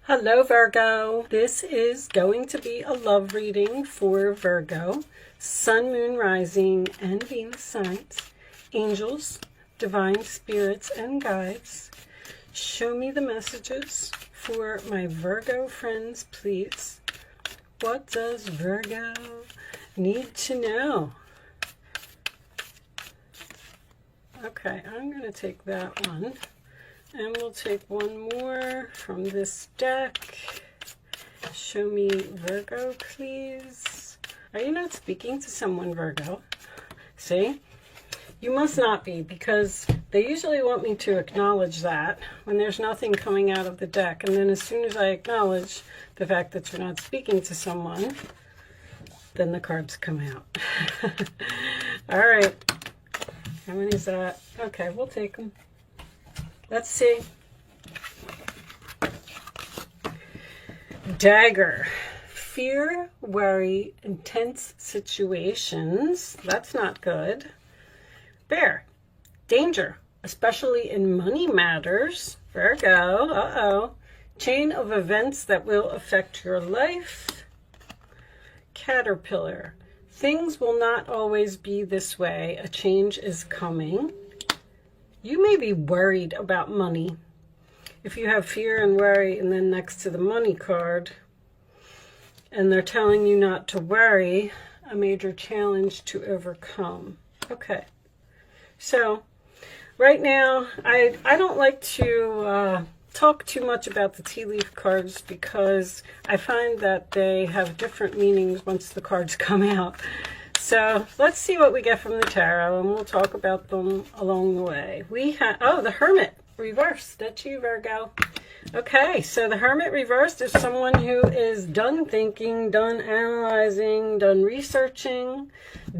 Hello Virgo, this is going to be a love reading for Virgo, Sun, Moon, Rising, and Venus signs, angels, divine spirits, and guides. Show me the messages for my Virgo friends, please. What does Virgo need to know? Okay, I'm going to take that one. And we'll take one more from this deck. Show me Virgo, please. Are you not speaking to someone, Virgo? See? You must not be, because they usually want me to acknowledge that when there's nothing coming out of the deck. And then as soon as I acknowledge the fact that you're not speaking to someone, then the cards come out. All right. How many is that? Okay, we'll take them. Let's see. Dagger. Fear, worry, intense situations. That's not good. Bear. Danger, especially in money matters. Virgo. Uh-oh. Chain of events that will affect your life. Caterpillar. Things will not always be this way. A change is coming. You may be worried about money. If you have fear and worry and then next to the money card, and they're telling you not to worry, a major challenge to overcome. Okay, so right now, I don't like to talk too much about the tea leaf cards because I find that they have different meanings once the cards come out. So let's see what we get from the tarot, and we'll talk about them along the way. We have, oh, the Hermit reversed. That's you, Virgo. Okay, so the Hermit reversed is someone who is done thinking, done analyzing, done researching,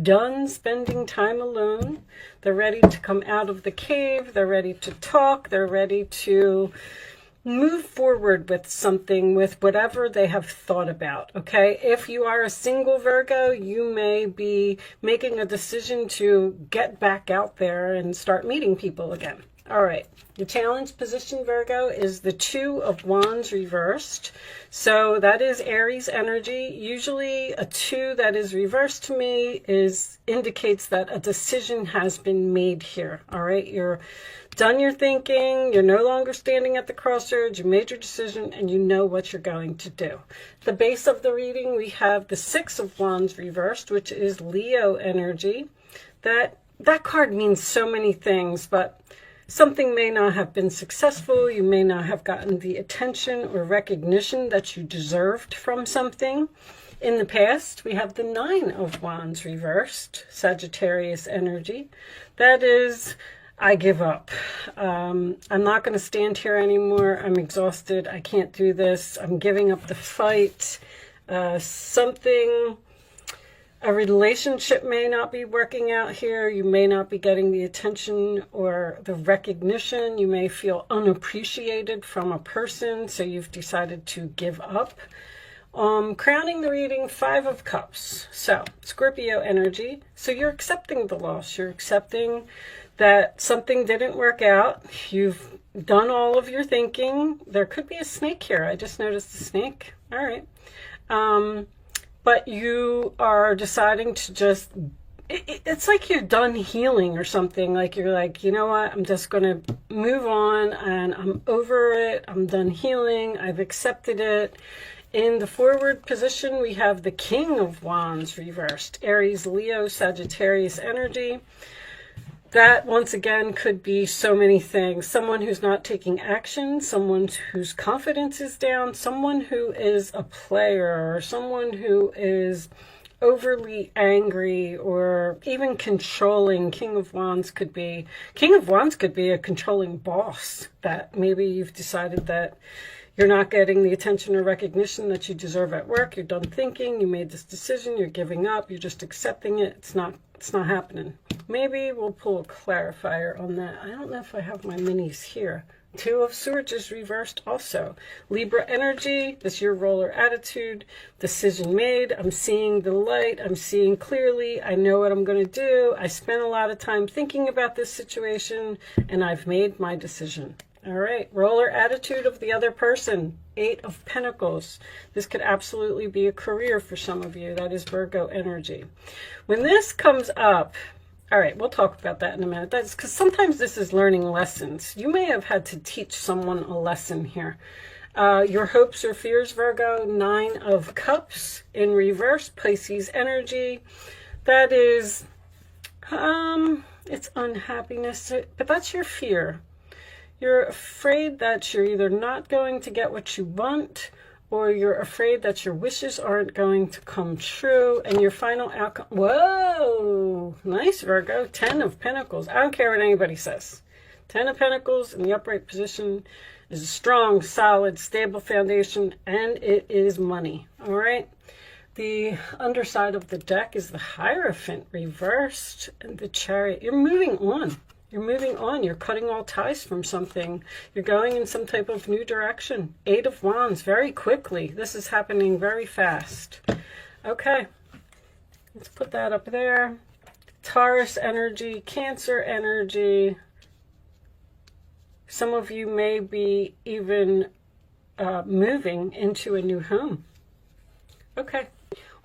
done spending time alone. They're ready to come out of the cave. They're ready to talk. They're ready to move forward with something, with whatever they have thought about. Okay, if you are a single Virgo, you may be making a decision to get back out there and start meeting people again. All right, the challenge position, Virgo, is the Two of Wands reversed. So that is Aries energy. Usually a two that is reversed to me indicates that a decision has been made here. All right, you're done your thinking, you're no longer standing at the crossroads, you made your decision, and you know what you're going to do. The base of the reading, we have the Six of Wands reversed, which is Leo energy. That card means so many things, but something may not have been successful. You may not have gotten the attention or recognition that you deserved from something. In the past, we have the Nine of Wands reversed, Sagittarius energy. That is, I give up. I'm not going to stand here anymore. I'm exhausted. I can't do this. I'm giving up the fight. A relationship may not be working out here. You may not be getting the attention or the recognition. You may feel unappreciated from a person, so you've decided to give up. Crowning the reading, Five of Cups. So, Scorpio energy. So you're accepting the loss. You're accepting that something didn't work out. You've done all of your thinking. There could be a snake here. I just noticed a snake. All right. But you are deciding to just, it's like you're done healing or something. Like you're like, you know what? I'm just going to move on and I'm over it. I'm done healing. I've accepted it. In the forward position, we have the King of Wands reversed. Aries, Leo, Sagittarius energy. That, once again, could be so many things. Someone who's not taking action, someone whose confidence is down, someone who is a player, or someone who is overly angry or even controlling. King of Wands could be a controlling boss, that maybe you've decided that you're not getting the attention or recognition that you deserve at work. You're done thinking. You made this decision. You're giving up. You're just accepting it. It's not happening. Maybe we'll pull a clarifier on that. I don't know if I have my minis here. Two of Swords is reversed also. Libra energy, this is your roller attitude. Decision made. I'm seeing the light. I'm seeing clearly. I know what I'm going to do. I spent a lot of time thinking about this situation, and I've made my decision. All right, roller attitude of the other person, 8 of Pentacles. This could absolutely be a career for some of you. That is Virgo energy. When this comes up, all right, we'll talk about that in a minute. That's because sometimes this is learning lessons. You may have had to teach someone a lesson here. Your hopes or fears, Virgo, 9 of Cups in reverse, Pisces energy. That is, it's unhappiness, but that's your fear. You're afraid that you're either not going to get what you want, or you're afraid that your wishes aren't going to come true, and your final outcome. Whoa, nice, Virgo. 10 of Pentacles. I don't care what anybody says. 10 of Pentacles in the upright position is a strong, solid, stable foundation, and it is money. All right. The underside of the deck is the Hierophant reversed, and the Chariot. You're moving on. You're moving on. You're cutting all ties from something. You're going in some type of new direction. 8 of Wands, very quickly. This is happening very fast. Okay. Let's put that up there. Taurus energy, Cancer energy. Some of you may be even moving into a new home. Okay.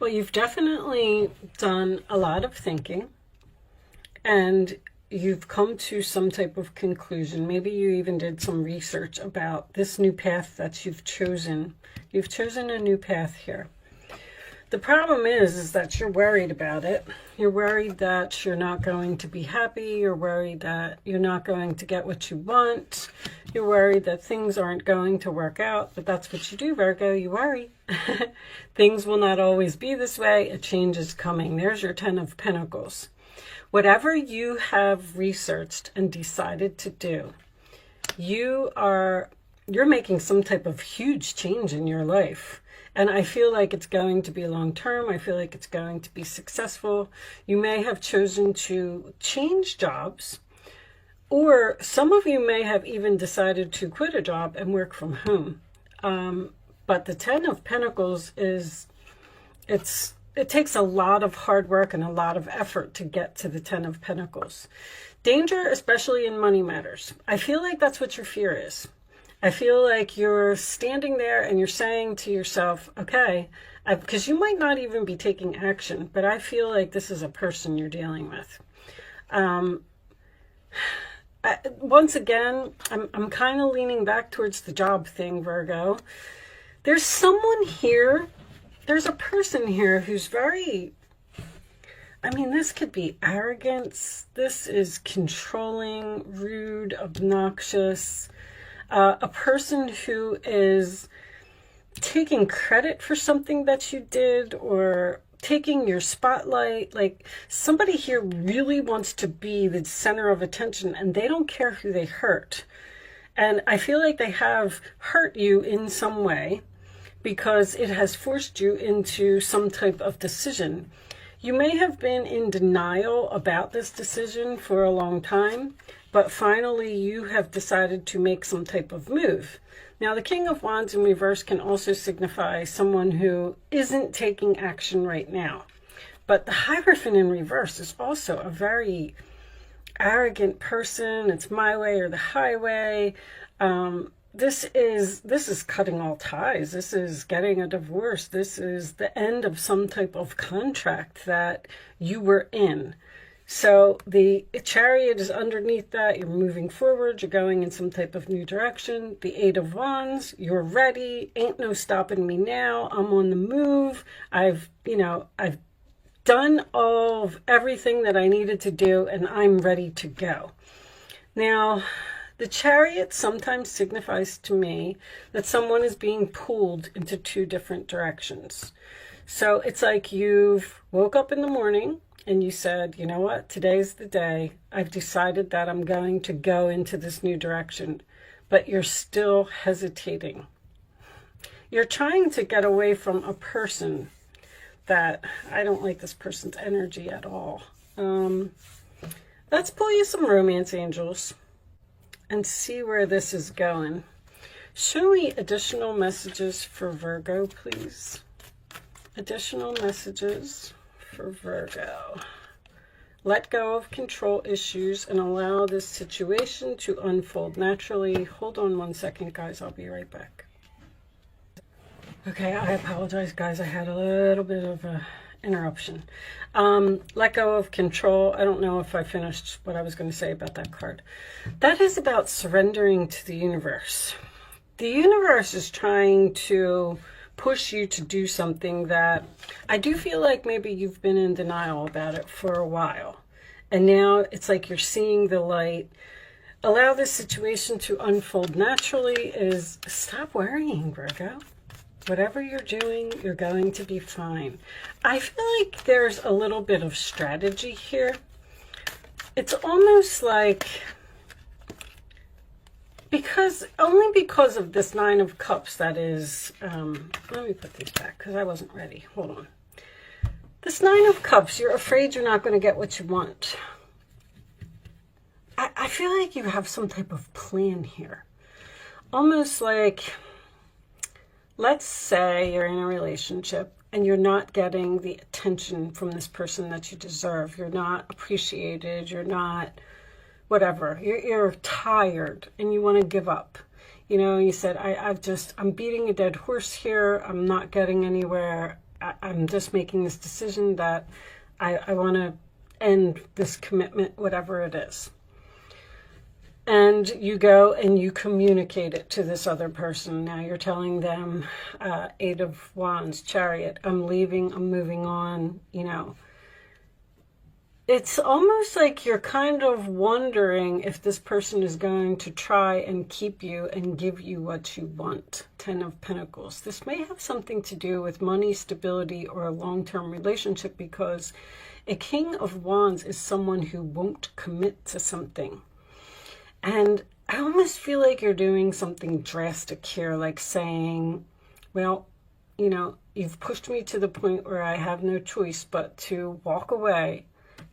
Well, you've definitely done a lot of thinking, and you've come to some type of conclusion. Maybe you even did some research about this new path that you've chosen. You've chosen a new path here. The problem is that you're worried about it. You're worried that you're not going to be happy. You're worried that you're not going to get what you want. You're worried that things aren't going to work out. But that's what you do, Virgo. You worry. Things will not always be this way. A change is coming. There's your 10 of Pentacles. Whatever you have researched and decided to do, you're making some type of huge change in your life. And I feel like it's going to be long term. I feel like it's going to be successful. You may have chosen to change jobs, or some of you may have even decided to quit a job and work from home. But the 10 of Pentacles it takes a lot of hard work and a lot of effort to get to the 10 of Pentacles. Danger, especially in money matters. I feel like that's what your fear is. I feel like you're standing there and you're saying to yourself, okay, because you might not even be taking action, but I feel like this is a person you're dealing with. Once again, I'm kind of leaning back towards the job thing, Virgo. There's someone here. There's a person here who's very, this could be arrogance. This is controlling, rude, obnoxious. A person who is taking credit for something that you did, or taking your spotlight. Like, somebody here really wants to be the center of attention, and they don't care who they hurt. And I feel like they have hurt you in some way, because it has forced you into some type of decision. You may have been in denial about this decision for a long time, but finally you have decided to make some type of move. Now, the King of Wands in reverse can also signify someone who isn't taking action right now. But the Hierophant in reverse is also a very arrogant person. It's my way or the highway. This is cutting all ties. This is getting a divorce. This is the end of some type of contract that you were in. So the Chariot is underneath that. You're moving forward. You're going in some type of new direction. The 8 of Wands, you're ready. Ain't no stopping me now. I'm on the move. I've done all of everything that I needed to do, and I'm ready to go. Now, the Chariot sometimes signifies to me that someone is being pulled into 2 different directions. So it's like you've woke up in the morning and you said, you know what, today's the day. I've decided that I'm going to go into this new direction, but you're still hesitating. You're trying to get away from a person that, I don't like this person's energy at all. Let's pull you some romance angels and see where this is going. Show me additional messages for Virgo, please. Additional messages for Virgo. Let go of control issues and allow this situation to unfold naturally. Hold on one second, guys. I'll be right back. Okay, I apologize, guys. I had a little bit of a interruption. Let go of control. I don't know if I finished what I was going to say about that card. That is about surrendering to the universe. The universe is trying to push you to do something that I do feel like maybe you've been in denial about it for a while. And now it's like you're seeing the light. Allow this situation to unfold naturally is stop worrying, Virgo. Whatever you're doing, you're going to be fine. I feel like there's a little bit of strategy here. It's almost like, only because of this Nine of Cups that is, let me put these back because I wasn't ready. Hold on. This Nine of Cups, you're afraid you're not going to get what you want. I feel like you have some type of plan here. Almost like, let's say you're in a relationship and you're not getting the attention from this person that you deserve. You're not appreciated. You're not whatever. You're tired and you want to give up. You know, you said, I'm beating a dead horse here. I'm not getting anywhere. I'm just making this decision that I want to end this commitment, whatever it is. And you go and you communicate it to this other person. Now you're telling them, Eight of Wands, Chariot, I'm leaving, I'm moving on, you know. It's almost like you're kind of wondering if this person is going to try and keep you and give you what you want. Ten of Pentacles. This may have something to do with money, stability, or a long-term relationship, because a King of Wands is someone who won't commit to something. And I almost feel like you're doing something drastic here, like saying, well, you know, you've pushed me to the point where I have no choice but to walk away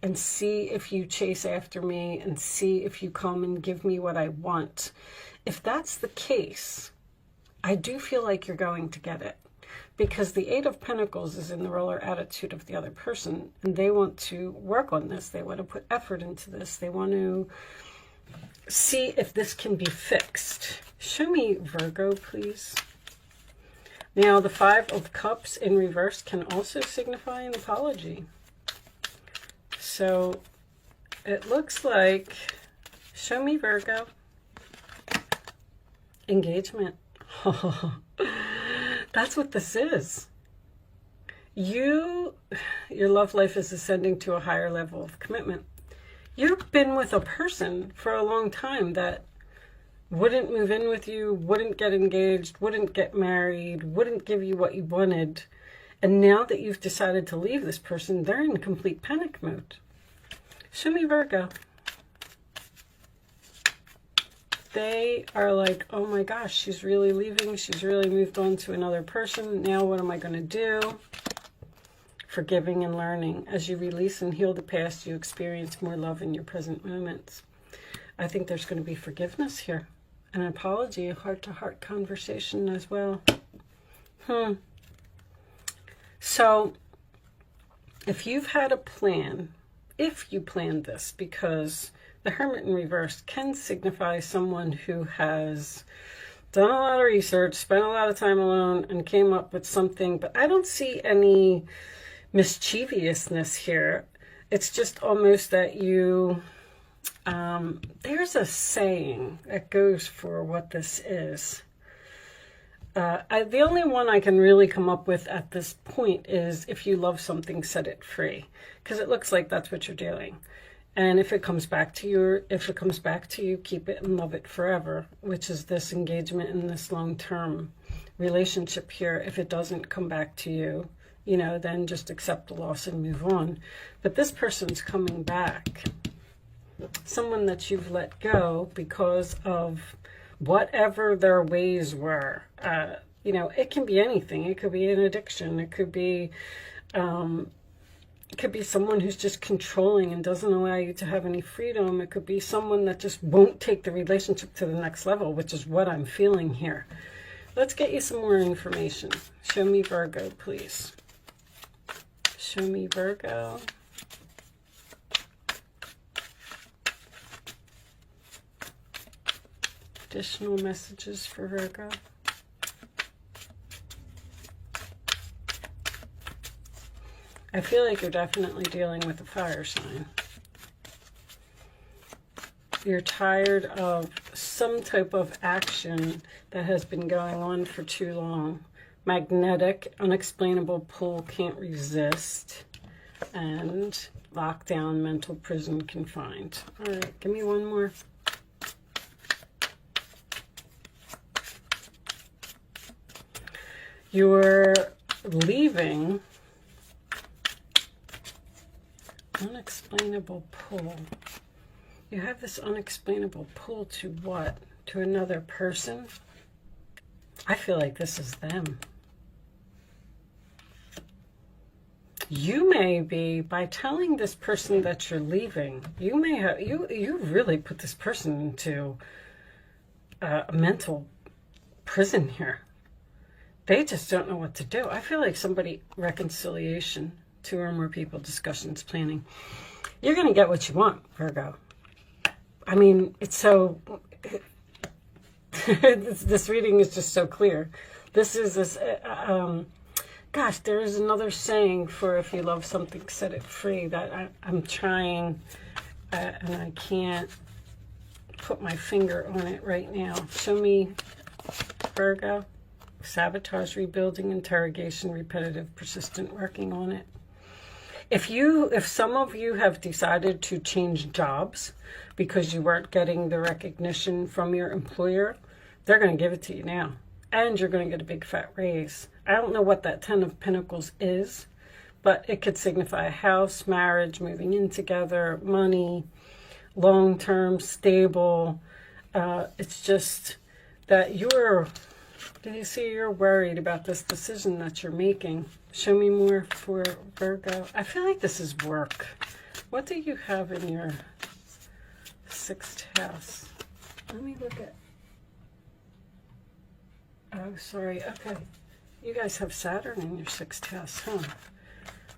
and see if you chase after me and see if you come and give me what I want. If that's the case, I do feel like you're going to get it, because the Eight of Pentacles is in the roller attitude of the other person, and they want to work on this. They want to put effort into this. They want to see if this can be fixed. Show me Virgo, please. Now, the Five of Cups in reverse can also signify an apology. So it looks like, show me Virgo. Engagement. That's what this is. Your love life is ascending to a higher level of commitment. You've been with a person for a long time that wouldn't move in with you, wouldn't get engaged, wouldn't get married, wouldn't give you what you wanted. And now that you've decided to leave this person, they're in complete panic mode. Show me Virgo. They are like, oh my gosh, she's really leaving. She's really moved on to another person. Now what am I going to do? Forgiving and learning. As you release and heal the past, you experience more love in your present moments. I think there's going to be forgiveness here. An apology, a heart-to-heart conversation as well. So, if you've had a plan, if you planned this, because the Hermit in reverse can signify someone who has done a lot of research, spent a lot of time alone, and came up with something, but I don't see any mischievousness here. It's just almost that you, there's a saying that goes for what this is. The only one I can really come up with at this point is, if you love something, set it free, because it looks like that's what you're doing. And if it comes back to you, keep it and love it forever, which is this engagement in this long-term relationship here. If it doesn't come back to you, you know, then just accept the loss and move on. But this person's coming back. Someone that you've let go because of whatever their ways were. You know, it can be anything. It could be an addiction. It could be someone who's just controlling and doesn't allow you to have any freedom. It could be someone that just won't take the relationship to the next level, which is what I'm feeling here. Let's get you some more information. Show me Virgo, please. Show me Virgo. Additional messages for Virgo. I feel like you're definitely dealing with a fire sign. You're tired of some type of action that has been going on for too long. Magnetic, unexplainable pull, can't resist. And lockdown, mental prison, confined. All right, give me one more. You're leaving. Unexplainable pull. You have this unexplainable pull to what? To another person? I feel like this is them. You may be, by telling this person that you're leaving, you may have, you really put this person into a mental prison here. They just don't know what to do. I feel like somebody, reconciliation, 2 or more people, discussions, planning. You're going to get what you want, Virgo. I mean, it's so, this reading is just so clear. This is this, gosh, there is another saying for if you love something, set it free, that I'm trying, and I can't put my finger on it right now. Show me, Virgo. Sabotage, rebuilding, interrogation, repetitive, persistent, working on it. If some of you have decided to change jobs because you weren't getting the recognition from your employer, they're going to give it to you now. And you're going to get a big fat raise. I don't know what that 10 of Pentacles is, but it could signify a house, marriage, moving in together, money, long-term, stable. It's just that you're worried about this decision that you're making. Show me more for Virgo. I feel like this is work. What do you have in your 6th house? Let me look at... Oh, sorry. Okay. You guys have Saturn in your 6th house, huh?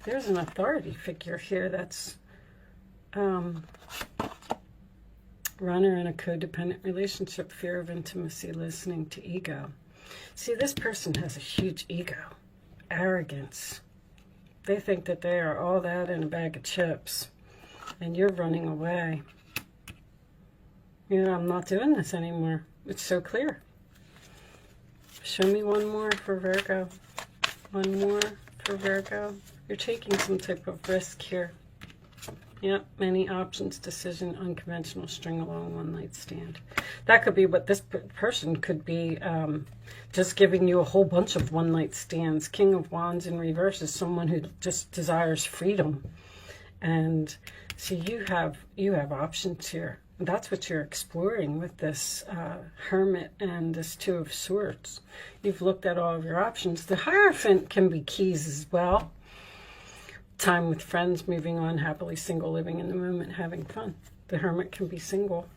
There's an authority figure here that's runner in a codependent relationship, fear of intimacy, listening to ego. See, this person has a huge ego, arrogance. They think that they are all that in a bag of chips, and you're running away. You know, I'm not doing this anymore. It's so clear. Show me one more for Virgo. One more for Virgo. You're taking some type of risk here. Yep, many options, decision, unconventional, string along, one night stand. That could be what this person could be, just giving you a whole bunch of one night stands. King of Wands in reverse is someone who just desires freedom. And see, you have options here. That's what you're exploring with this Hermit and this 2 of Swords. You've looked at all of your options. The Hierophant can be keys as well. Time with friends, moving on, happily single, living in the moment, having fun. The Hermit can be single.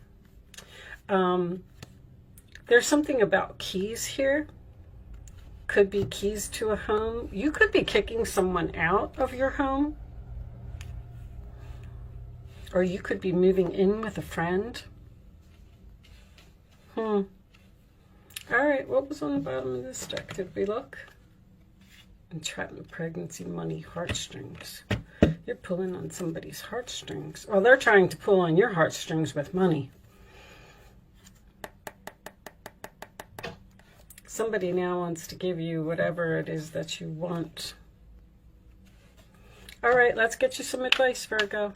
There's something about keys here. Could be keys to a home. You could be kicking someone out of your home. Or you could be moving in with a friend. All right, what was on the bottom of this deck? Did we look? Entrapment, pregnancy, money, heartstrings. You're pulling on somebody's heartstrings. Well, they're trying to pull on your heartstrings with money. Somebody now wants to give you whatever it is that you want. All right, let's get you some advice, Virgo.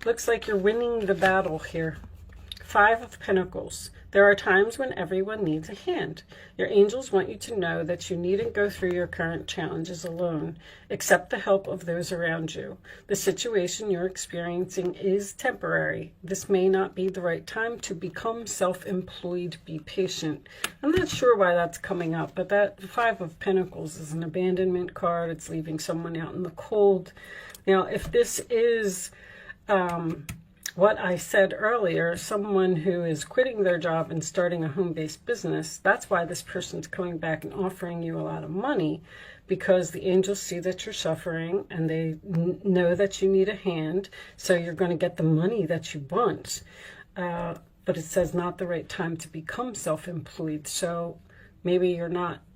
Looks like you're winning the battle here. 5 of Pentacles. There are times when everyone needs a hand. Your angels want you to know that you needn't go through your current challenges alone. Accept the help of those around you. The situation you're experiencing is temporary. This may not be the right time to become self-employed. Be patient. I'm not sure why that's coming up, but that 5 of Pentacles is an abandonment card. It's leaving someone out in the cold. Now, if this is... what I said earlier, someone who is quitting their job and starting a home-based business, that's why this person's coming back and offering you a lot of money, because the angels see that you're suffering and they know that you need a hand, so you're going to get the money that you want. but it says not the right time to become self-employed. So maybe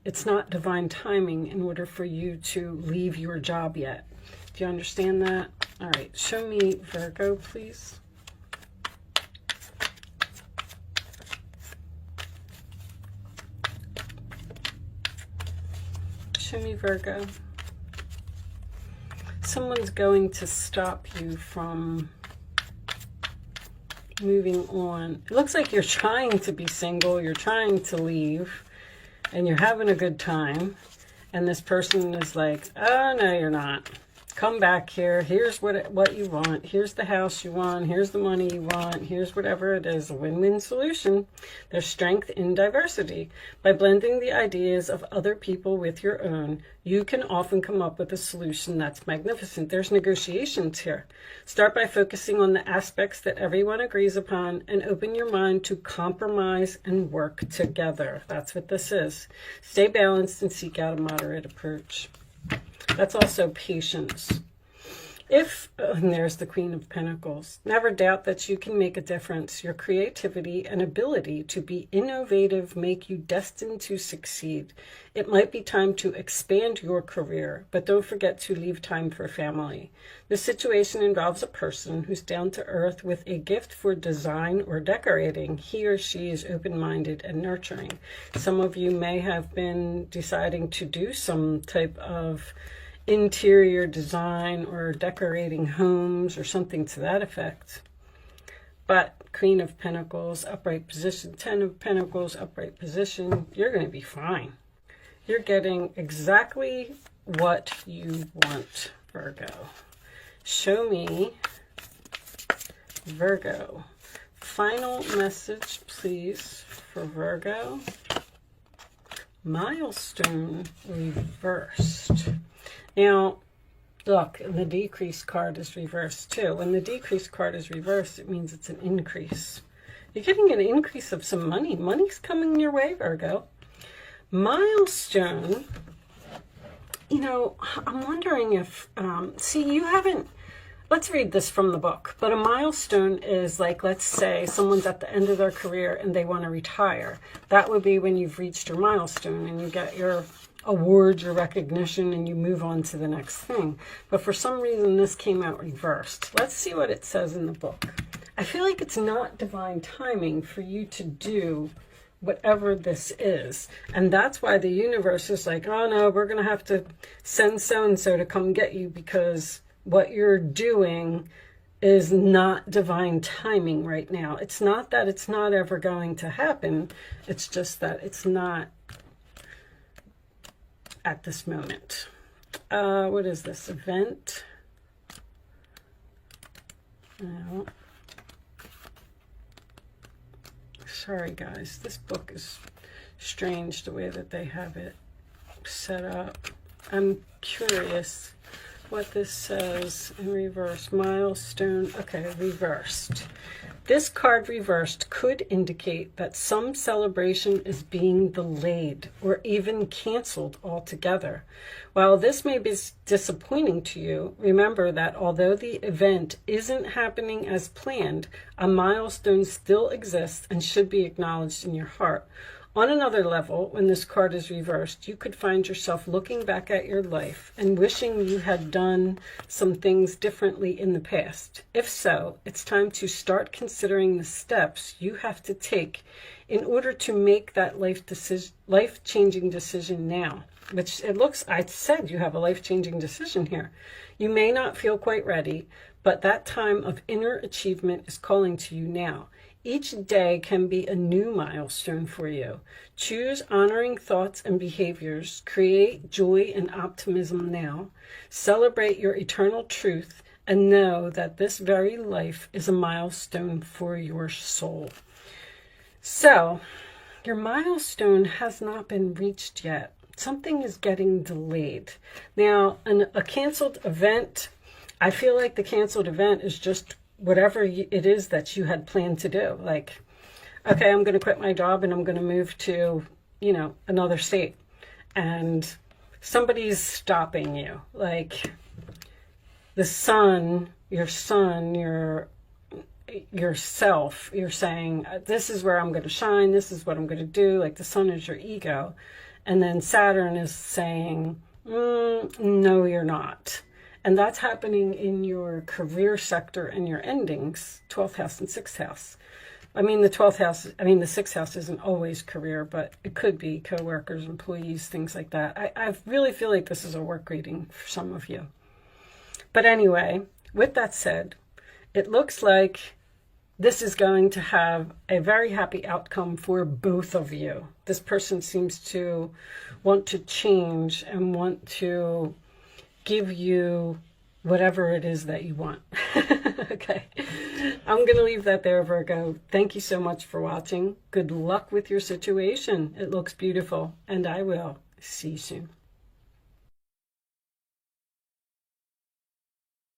it's not divine timing in order for you to leave your job yet. Do you understand that? All right, show me Virgo, please. Show me Virgo. Someone's going to stop you from moving on. It looks like you're trying to be single, you're trying to leave, and you're having a good time. And this person is like, oh, no, you're not. Come back here. Here's what you want. Here's the house you want. Here's the money you want. Here's whatever it is. A win-win solution. There's strength in diversity. By blending the ideas of other people with your own, you can often come up with a solution that's magnificent. There's negotiations here. Start by focusing on the aspects that everyone agrees upon and open your mind to compromise and work together. That's what this is. Stay balanced and seek out a moderate approach. That's also patience. And there's the Queen of Pentacles. Never doubt that you can make a difference. Your creativity and ability to be innovative make you destined to succeed. It might be time to expand your career, but don't forget to leave time for family. This situation involves a person who's down to earth with a gift for design or decorating. He or she is open-minded and nurturing. Some of you may have been deciding to do some type of interior design or decorating homes or something to that effect. But Queen of Pentacles, upright position, 10 of Pentacles, upright position, you're going to be fine. You're getting exactly what you want, Virgo. Show me Virgo. Final message, please, for Virgo. Milestone reversed. Now, look, the decrease card is reversed too. When the decrease card is reversed, it means it's an increase. You're getting an increase of some money. Money's coming your way, Virgo. Milestone, you know, I'm wondering if, see, you haven't, let's read this from the book. But a milestone is like, let's say someone's at the end of their career and they want to retire. That would be when you've reached your milestone and you get your award, your recognition, and you move on to the next thing. But for some reason, this came out reversed. Let's see what it says in the book. I feel like it's not divine timing for you to do whatever this is. And that's why the universe is like, oh no, we're going to have to send so-and-so to come get you because what you're doing is not divine timing right now. It's not that it's not ever going to happen. It's just that it's not at this moment. What is this? Event? No. Sorry, guys. This book is strange the way that they have it set up. I'm curious what this says in reverse. Milestone. Okay, reversed. This card reversed could indicate that some celebration is being delayed or even canceled altogether. While this may be disappointing to you, remember that although the event isn't happening as planned, a milestone still exists and should be acknowledged in your heart. On another level, when this card is reversed, you could find yourself looking back at your life and wishing you had done some things differently in the past. If so, it's time to start considering the steps you have to take in order to make that life-changing decision now. Which it looks, I said you have a life-changing decision here. You may not feel quite ready, but that time of inner achievement is calling to you now. Each day can be a new milestone for you. Choose honoring thoughts and behaviors. Create joy and optimism now. Celebrate your eternal truth and know that this very life is a milestone for your soul. So, your milestone has not been reached yet. Something is getting delayed. Now, a canceled event, I feel like the canceled event is just whatever it is that you had planned to do. Like, okay, I'm going to quit my job and I'm going to move to, you know, another state. And somebody's stopping you. Like the son, your yourself. You're saying, this is where I'm going to shine. This is what I'm going to do. Like the sun is your ego. And then Saturn is saying, no, you're not. And that's happening in your career sector and your endings, 12th house and 6th house. I mean, the 12th house, I mean, the 6th house isn't always career, but it could be coworkers, employees, things like that. I really feel like this is a work reading for some of you. But anyway, with that said, it looks like this is going to have a very happy outcome for both of you. This person seems to want to change and want to give you whatever it is that you want. Okay, I'm going to leave that there, Virgo. Thank you so much for watching. Good luck with your situation. It looks beautiful, and I will see you soon.